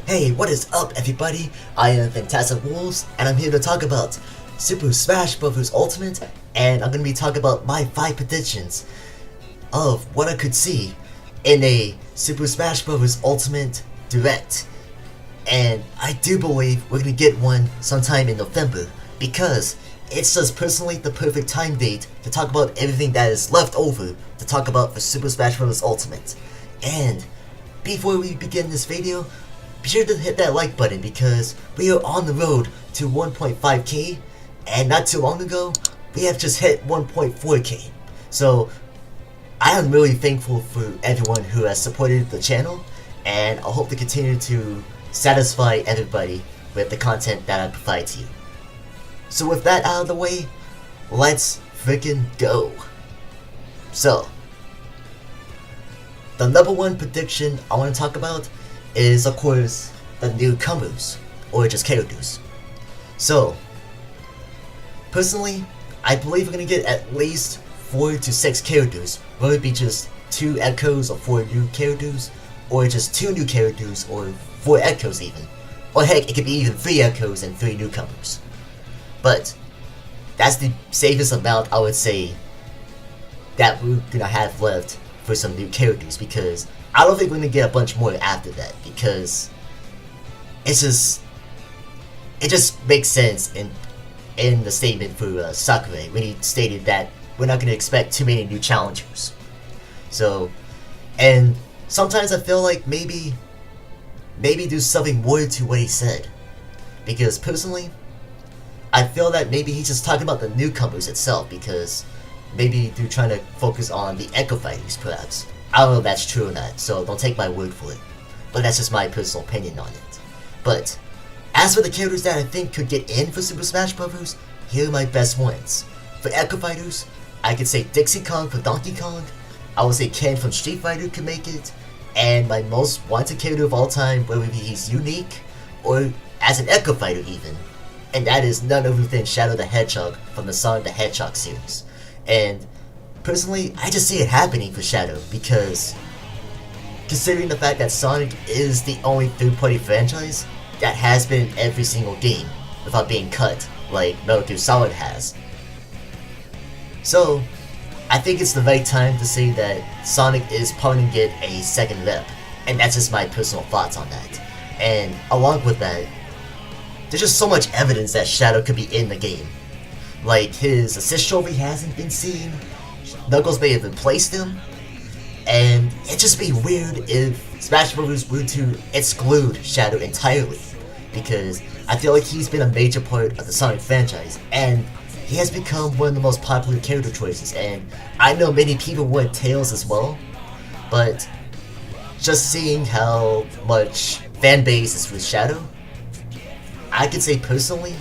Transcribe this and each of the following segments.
Hey, what is up everybody? I am PhantasmWolvez and I'm here to talk about Super Smash Bros. Ultimate, and I'm going to be talking about my 5 predictions of what I could see in a Super Smash Bros. Ultimate Direct. And I do believe we're going to get one sometime in November, because it's just personally the perfect time date to talk about everything that is left over to talk about for Super Smash Bros. Ultimate. And before we begin this video, be sure to hit that like button, because we are on the road to 1.5k, and not too long ago, we have just hit 1.4k. So, I am really thankful for everyone who has supported the channel, and I hope to continue to satisfy everybody with the content that I provide to you. So with that out of the way, let's freaking go. So, the number one prediction I want to talk about is, of course, the newcomers, or just characters. So, personally, I believe we're going to get at least 4 to 6 characters, whether it be just 2 echoes or 4 new characters, or just 2 new characters, or 4 echoes even. Or heck, it could be even 3 echoes and 3 newcomers. But, that's the safest amount I would say that we're going to have left for some new characters, because I don't think we're going to get a bunch more after that, because it just makes sense in the statement for Sakurai when he stated that we're not going to expect too many new challengers. So, and sometimes I feel like maybe there's something more to what he said, because personally, I feel that maybe he's just talking about the newcomers itself, because maybe they're trying to focus on the Echo Fighters, perhaps. I don't know if that's true or not, so don't take my word for it. But that's just my personal opinion on it. But, as for the characters that I think could get in for Super Smash Bros., here are my best ones. For Echo Fighters, I could say Dixie Kong for Donkey Kong, I would say Ken from Street Fighter could make it, and my most wanted character of all time, whether he's unique, or as an Echo Fighter even, and that is none other than Shadow the Hedgehog from the Sonic the Hedgehog series. And personally, I just see it happening for Shadow, because considering the fact that Sonic is the only third-party franchise that has been in every single game without being cut, like Metal Gear Solid has. So, I think it's the right time to say that Sonic is probably going to get a second rep, and that's just my personal thoughts on that. And along with that, there's just so much evidence that Shadow could be in the game. Like, his assist trophy hasn't been seen, Knuckles may have replaced him, and it'd just be weird if Smash Bros. Were to exclude Shadow entirely, because I feel like he's been a major part of the Sonic franchise, and he has become one of the most popular character choices, and I know many people want Tails as well, but just seeing how much fan base is with Shadow, I could say personally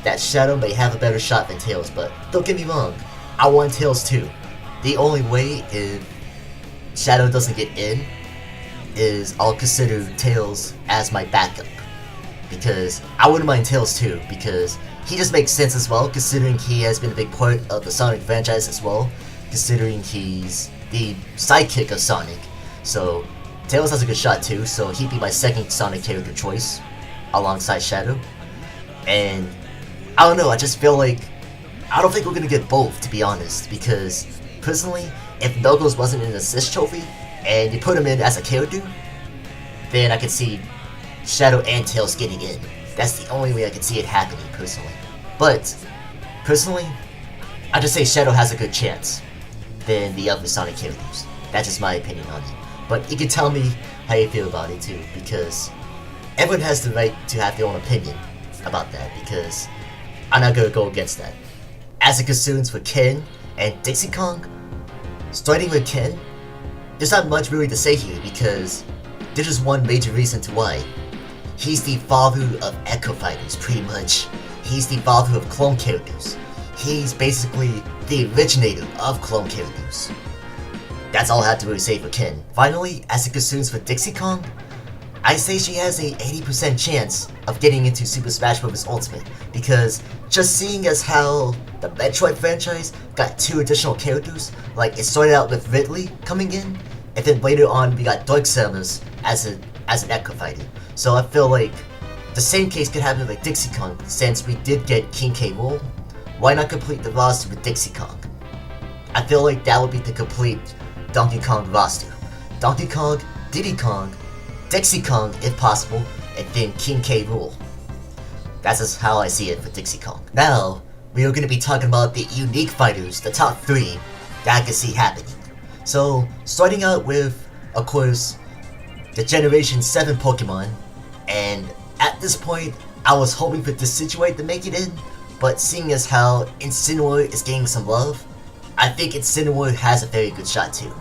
that Shadow may have a better shot than Tails, but don't get me wrong, I want Tails too. The only way if Shadow doesn't get in is I'll consider Tails as my backup, because I wouldn't mind Tails too, because he just makes sense as well, considering he has been a big part of the Sonic franchise as well, considering he's the sidekick of Sonic. So Tails has a good shot too, so he'd be my second Sonic character choice alongside Shadow. And I don't know, I just feel like I don't think we're gonna get both, to be honest, because personally, if Knuckles wasn't an assist trophy and you put him in as a character, then I could see Shadow and Tails getting in. That's the only way I can see it happening, personally. But, personally, I just say Shadow has a good chance than the other Sonic characters. That's just my opinion on it. But you can tell me how you feel about it too, because everyone has the right to have their own opinion about that, because I'm not gonna go against that. As it concerns for Ken and Dixie Kong, starting with Ken, there's not much really to say here, because there's just one major reason to why. He's the father of Echo Fighters, pretty much. He's the father of clone characters. He's basically the originator of clone characters. That's all I have to really say for Ken. Finally, as it concerns for Dixie Kong, I say she has a 80% chance of getting into Super Smash Bros. Ultimate, because just seeing as how the Metroid franchise got 2 additional characters, like it started out with Ridley coming in, and then later on we got Dark Samus as a as an Echo fighter. So I feel like the same case could happen with Dixie Kong, since we did get King K. Rool. Why not complete the roster with Dixie Kong? I feel like that would be the complete Donkey Kong roster. Donkey Kong, Diddy Kong, Dixie Kong if possible, and then King K. Rool. That's just how I see it for Dixie Kong. Now, we are going to be talking about the unique fighters, the top 3 that I can see happening. So, starting out with, of course, the Generation 7 Pokemon, and at this point, I was hoping for Decidueye to make it in, but seeing as how Incineroar is getting some love, I think Incineroar has a very good shot too.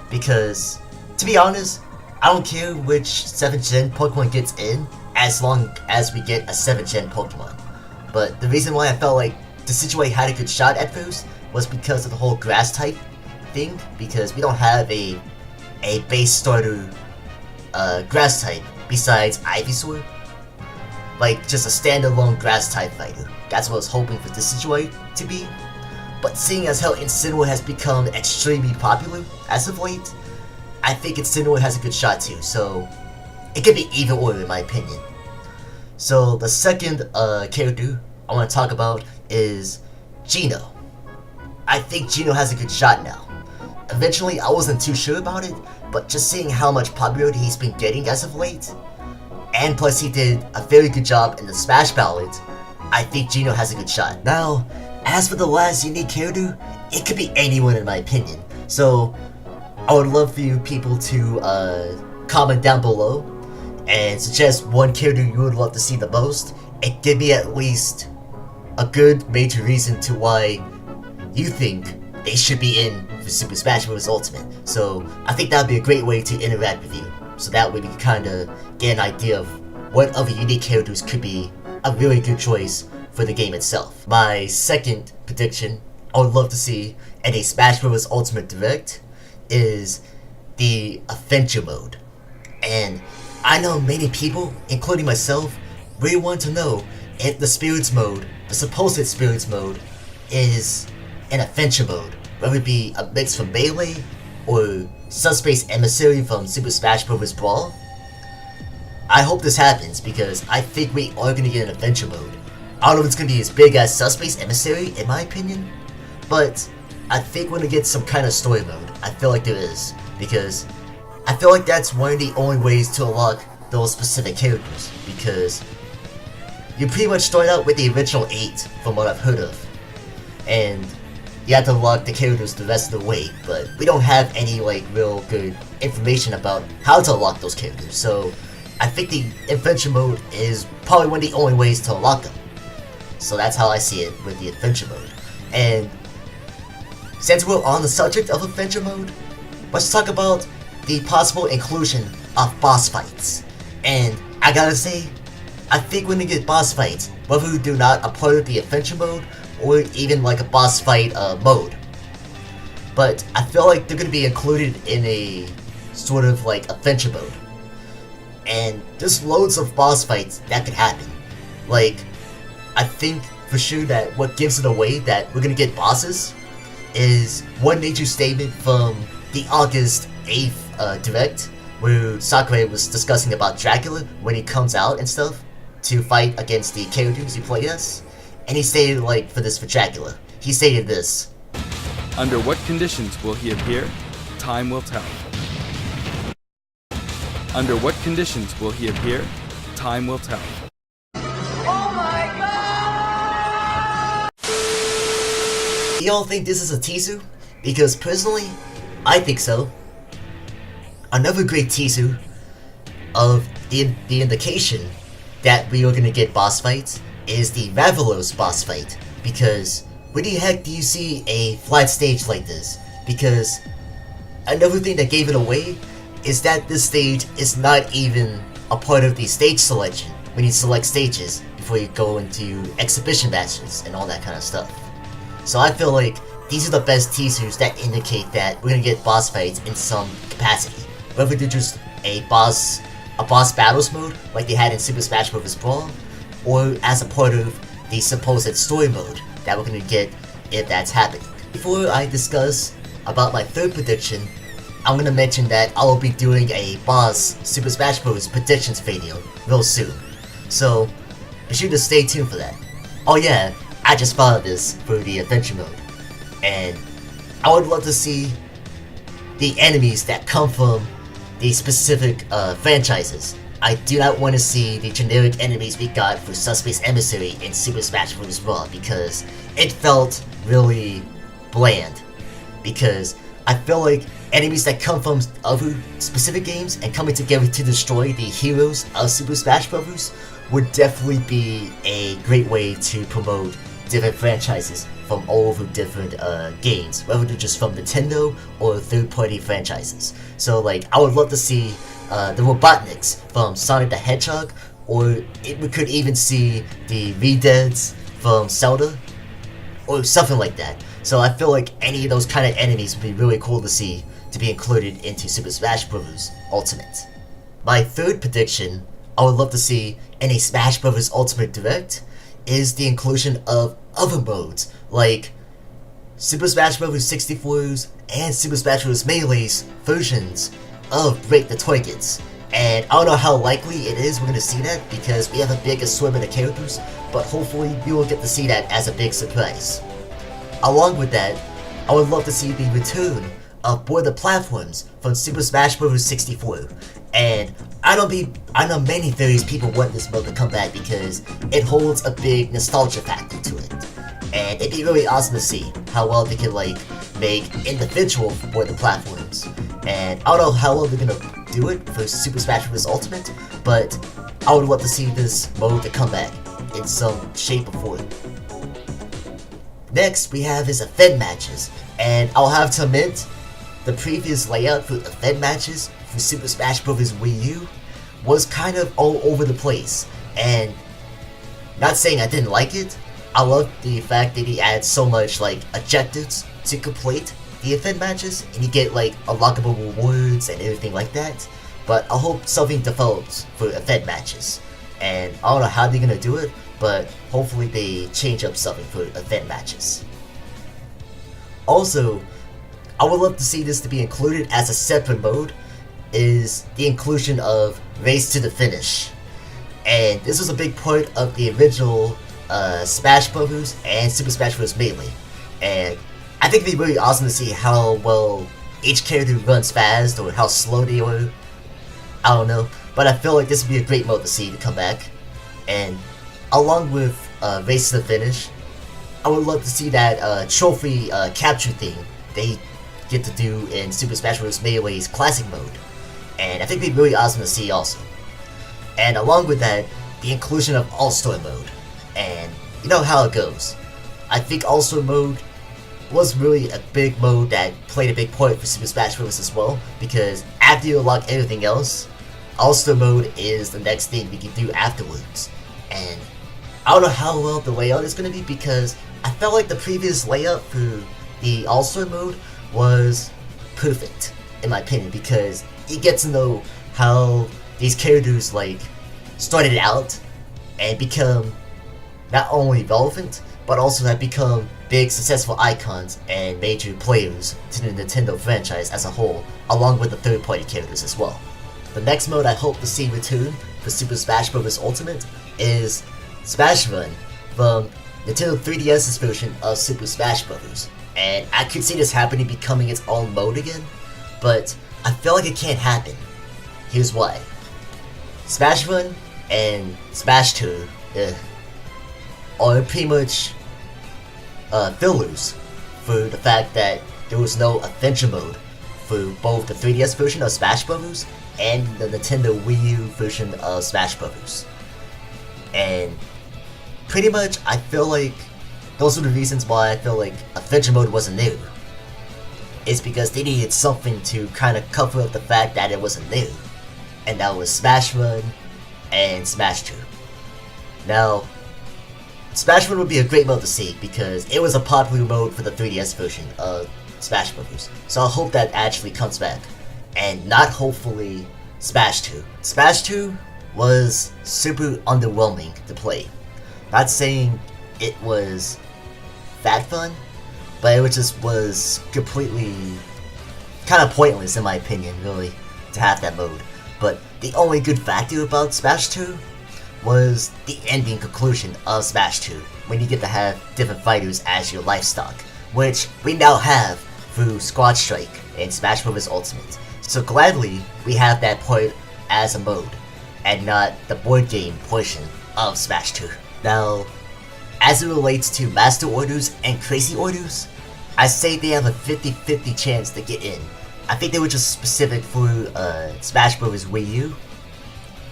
Because, to be honest, I don't care which 7th gen Pokemon gets in, as long as we get a 7th gen Pokemon. But the reason why I felt like Decidueye had a good shot at first was because of the whole grass type thing, because we don't have a base starter grass type besides Ivysaur. Like, just a standalone grass type fighter. That's what I was hoping for Decidueye to be. But seeing as how Incineroar has become extremely popular as of late, I think Incineroar has a good shot too, so it could be either or in my opinion. So the second character I want to talk about is Geno. I think Geno has a good shot now. Eventually, I wasn't too sure about it, but just seeing how much popularity he's been getting as of late, and plus he did a very good job in the Smash Ballad, I think Geno has a good shot. Now, as for the last unique character, it could be anyone in my opinion. So, I would love for you people to comment down below and suggest one character you would love to see the most, and give me at least a good major reason to why you think they should be in for Super Smash Bros. Ultimate. So I think that would be a great way to interact with you. So that way we can kind of get an idea of what other unique characters could be a really good choice for the game itself. My second prediction I would love to see in a Smash Bros. Ultimate Direct is the Adventure Mode. And I know many people, including myself, really want to know if the Spirits Mode, the supposed Spirits Mode, is an Adventure Mode, whether it be a mix from Melee or Subspace Emissary from Super Smash Bros. Brawl. I hope this happens because I think we are going to get an Adventure Mode. I don't know if it's going to be as big as Subspace Emissary, in my opinion, but I think we're going to get some kind of story mode. I feel like there is, because I feel like that's one of the only ways to unlock those specific characters, because you pretty much start out with the original 8 from what I've heard of, and you have to unlock the characters the rest of the way, but we don't have any like real good information about how to unlock those characters, so I think the Adventure Mode is probably one of the only ways to unlock them. So that's how I see it with the Adventure Mode. And since we're on the subject of Adventure Mode, let's talk about the possible inclusion of boss fights. And I gotta say, I think we're gonna get boss fights, whether we do not a part of the Adventure Mode, or even like a boss fight mode. But I feel like they're gonna be included in a sort of like Adventure Mode. And there's loads of boss fights that could happen. Like, I think for sure that what gives it away that we're gonna get bosses is one major statement from the August 8th Direct, where Sakurai was discussing about Dracula when he comes out and stuff to fight against the characters you play as. And he stated, like, for Dracula, he stated this: "Under what conditions will he appear? Time will tell. Under what conditions will he appear? Time will tell." Oh my god! Y'all think this is a teaser? Because personally, I think so. Another great teaser of the indication that we are gonna get boss fights is the Ravelos boss fight, because where the heck do you see a flat stage like this? Because another thing that gave it away is that this stage is not even a part of the stage selection when you select stages before you go into exhibition matches and all that kind of stuff. So I feel like these are the best teasers that indicate that we're gonna get boss fights in some capacity, whether they're just a boss battles mode like they had in Super Smash Bros. Brawl, or as a part of the supposed story mode that we're gonna get if that's happening. Before I discuss about my third prediction, I'm gonna mention that I will be doing a boss Super Smash Bros. Predictions video real soon. So, be sure to stay tuned for that. Oh yeah, I just followed this for the adventure mode. And I would love to see the enemies that come from the specific franchises. I do not want to see the generic enemies we got for Suspect's Emissary in Super Smash Bros. Raw because it felt really bland. Because I feel like enemies that come from other specific games and coming together to destroy the heroes of Super Smash Bros. Would definitely be a great way to promote different franchises from all over different games, whether they're just from Nintendo or third-party franchises. So like, I would love to see the Robotniks from Sonic the Hedgehog, or we could even see the Redeads from Zelda, or something like that. So I feel like any of those kind of enemies would be really cool to see to be included into Super Smash Bros. Ultimate. My third prediction I would love to see in a Smash Bros. Ultimate Direct is the inclusion of other modes, like Super Smash Bros. 64's and Super Smash Bros. Melee's versions of Break the Targets. And I don't know how likely it is we're going to see that because we have a big assortment of characters, but hopefully we will get to see that as a big surprise. Along with that, I would love to see the return of Board the Platforms from Super Smash Bros. 64. And I know many various people want this mode to come back because it holds a big nostalgia factor to it. And it'd be really awesome to see how well they can like make individual Board the Platforms. And I don't know how well they're gonna do it for Super Smash Bros. Ultimate, but I would love to see this mode to come back in some shape or form. Next, we have his event matches, and I'll have to admit, the previous layout for event matches for Super Smash Bros. Wii U was kind of all over the place, and not saying I didn't like it, I love the fact that he adds so much like objectives to complete the event matches, and you get like unlockable rewards and everything like that, but I hope something develops for event matches, and I don't know how they're gonna do it, but hopefully they change up something for event matches. Also, I would love to see this to be included as a separate mode, is the inclusion of Race to the Finish. And this was a big part of the original Smash Bros. And Super Smash Bros. Melee. And I think it'd be really awesome to see how well each character runs fast or how slow they are. I don't know, but I feel like this would be a great mode to see to come back. And along with Race to the Finish, I would love to see that trophy capture thing they get to do in Super Smash Bros. Melee's Classic mode. And I think it'd be really awesome to see also. And along with that, the inclusion of All-Star mode. And you know how it goes. I think All-Star mode was really a big mode that played a big part for Super Smash Bros. As well, because after you unlock everything else, All-Star mode is the next thing we can do afterwards. And I don't know how well the layout is going to be because I felt like the previous layout for the All-Star mode was perfect, in my opinion, because you get to know how these characters like started out and become not only relevant, but also have become big successful icons and major players to the Nintendo franchise as a whole, along with the third-party characters as well. The next mode I hope to see return for Super Smash Bros. Ultimate is Smash Run from Nintendo 3DS's version of Super Smash Bros. And I could see this happening becoming its own mode again, but I feel like it can't happen. Here's why. Smash Run and Smash Tour are pretty much fillers for the fact that there was no adventure mode for both the 3DS version of Smash Bros. And the Nintendo Wii U version of Smash Bros. And pretty much I feel like those are the reasons why I feel like adventure mode wasn't new. It's because they needed something to kind of cover up the fact that it wasn't new. And that was Smash Run and Smash Tour. Now, Smash Run would be a great mode to see because it was a popular mode for the 3DS version of Smash Bros. So I hope that actually comes back. And not hopefully Smash 2. Smash 2 was super underwhelming to play. Not saying it was that fun, but it just was completely kind of pointless in my opinion, really, to have that mode. But the only good factor about Smash 2 was the ending conclusion of Smash 2, when you get to have different fighters as your livestock, which we now have through Squad Strike in PhantasmWolvez Ultimate. So gladly, we have that part as a mode, and not the board game portion of Smash 2. Now, as it relates to Master Orders and Crazy Orders, I say they have a 50-50 chance to get in. I think they were just specific for Smash Bros. Wii U,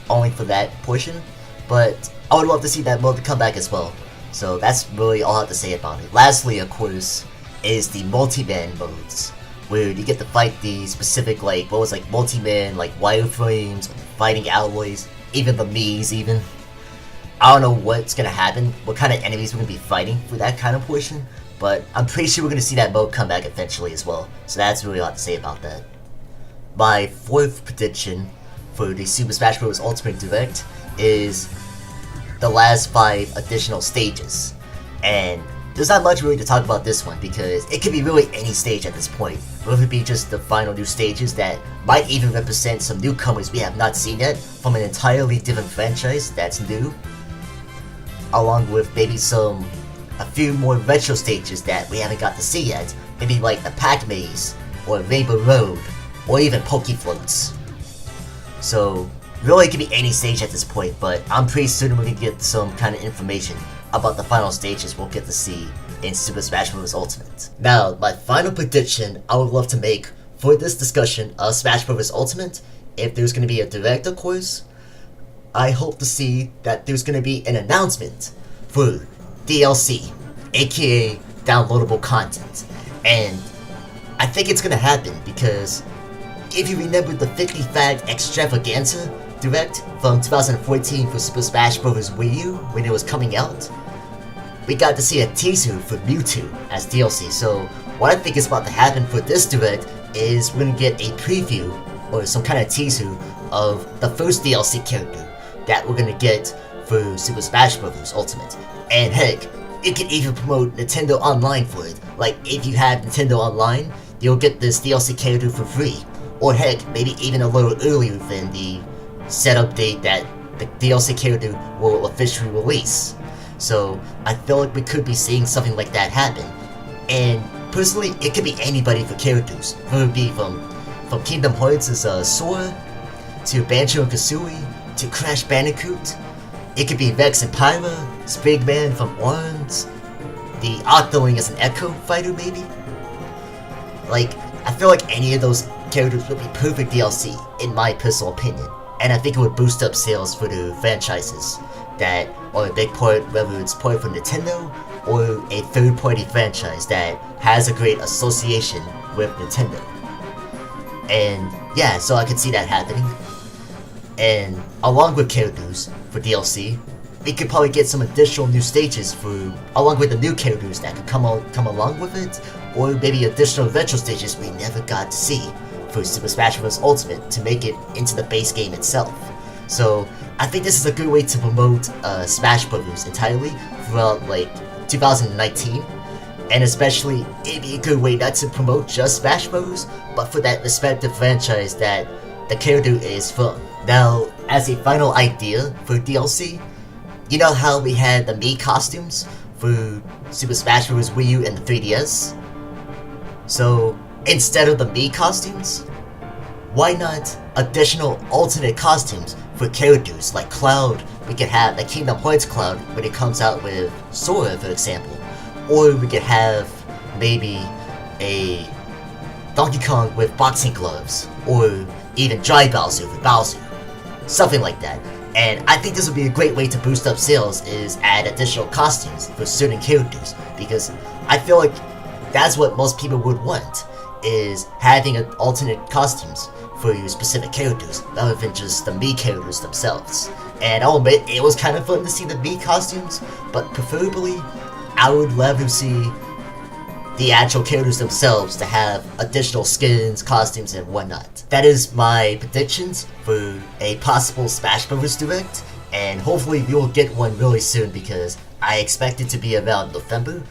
only for that portion, but I would love to see that mode to come back as well. So that's really all I have to say about it. Lastly, of course, is the multi-man modes, where you get to fight the specific, like, multi-man, like, wireframes, fighting alloys, even the Mii's even. I don't know what's gonna happen, what kind of enemies we're gonna be fighting for that kind of portion, but I'm pretty sure we're gonna see that mode come back eventually as well, so that's really all I have to say about that. My fourth prediction for the Super Smash Bros. Ultimate Direct is the last 5 additional stages, and there's not much really to talk about this one because it could be really any stage at this point, whether it be just the final new stages that might even represent some newcomers we have not seen yet from an entirely different franchise that's new, along with maybe a few more retro stages that we haven't got to see yet, maybe like the Pac Maze, or Rainbow Road, or even Poke Floats. So really it could be any stage at this point, but I'm pretty certain we're gonna get some kind of information about the final stages we'll get to see in Super Smash Bros. Ultimate. Now, my final prediction I would love to make for this discussion of Smash Bros. Ultimate, if there's going to be a direct, of course, I hope to see that there's going to be an announcement for DLC, aka downloadable content. And I think it's going to happen because if you remember the 50 Fag Extravaganza Direct from 2014 for Super Smash Bros. Wii U when it was coming out, we got to see a teaser for Mewtwo as DLC. So what I think is about to happen for this Direct is we're gonna get a preview or some kind of teaser of the first DLC character that we're gonna get for Super Smash Bros. Ultimate. And heck, it could even promote Nintendo Online for it. Like, if you have Nintendo Online, you'll get this DLC character for free. Or heck, maybe even a little earlier than the setup date that the DLC character will officially release. So I feel like we could be seeing something like that happen. And personally, it could be anybody for characters. Whether it be from Kingdom Hearts' Sora, to Banjo and Kazooie, to Crash Bandicoot. It could be Vex and Pyra, Spigman from Arms, the Octoling as an Echo fighter maybe. Like, I feel like any of those characters would be perfect DLC, in my personal opinion. And I think it would boost up sales for the franchises that are a big part, whether it's part from Nintendo or a third-party franchise that has a great association with Nintendo. And yeah, so I could see that happening. And along with characters for DLC, we could probably get some additional new stages along with the new characters that could come along with it, or maybe additional retro stages we never got to see for Super Smash Bros. Ultimate to make it into the base game itself. So I think this is a good way to promote Smash Bros. Entirely throughout like 2019, and especially it'd be a good way not to promote just Smash Bros, but for that respective franchise that the character is from. Now, as a final idea for DLC, you know how we had the Mii costumes for Super Smash Bros. Wii U and the 3DS? So instead of the Mii costumes, why not additional alternate costumes for characters like Cloud? We could have the Kingdom Hearts Cloud when it comes out with Sora, for example. Or we could have maybe a Donkey Kong with boxing gloves, or even Dry Bowser with Bowser. Something like that. And I think this would be a great way to boost up sales, is add additional costumes for certain characters, because I feel like that's what most people would want, is having alternate costumes for your specific characters, rather than just the Mii characters themselves. And I'll admit, it was kind of fun to see the Mii costumes, but preferably, I would rather see the actual characters themselves to have additional skins, costumes, and whatnot. That is my predictions for a possible Smash Bros. Direct, and hopefully we will get one really soon, because I expect it to be around November.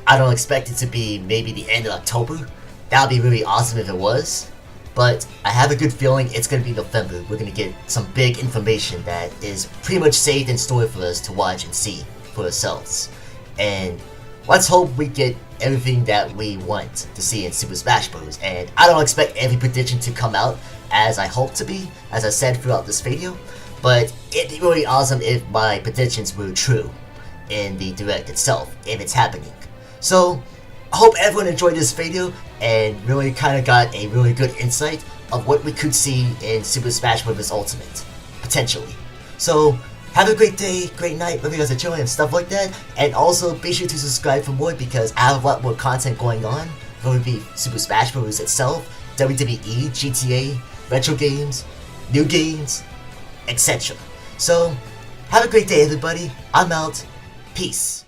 I don't expect it to be maybe the end of October. That would be really awesome if it was, but I have a good feeling it's going to be November. We're going to get some big information that is pretty much saved in store for us to watch and see for ourselves. And let's hope we get everything that we want to see in Super Smash Bros. And I don't expect every prediction to come out as I hope to be, as I said throughout this video, but it'd be really awesome if my predictions were true in the Direct itself, if it's happening. So, I hope everyone enjoyed this video and really kind of got a really good insight of what we could see in Super Smash Bros. Ultimate, potentially. So, have a great day, great night, wherever you guys are chilling and stuff like that. And also, be sure to subscribe for more because I have a lot more content going on. Whether it be Super Smash Bros. Itself, WWE, GTA, retro games, new games, etc. So, have a great day everybody. I'm out. Peace.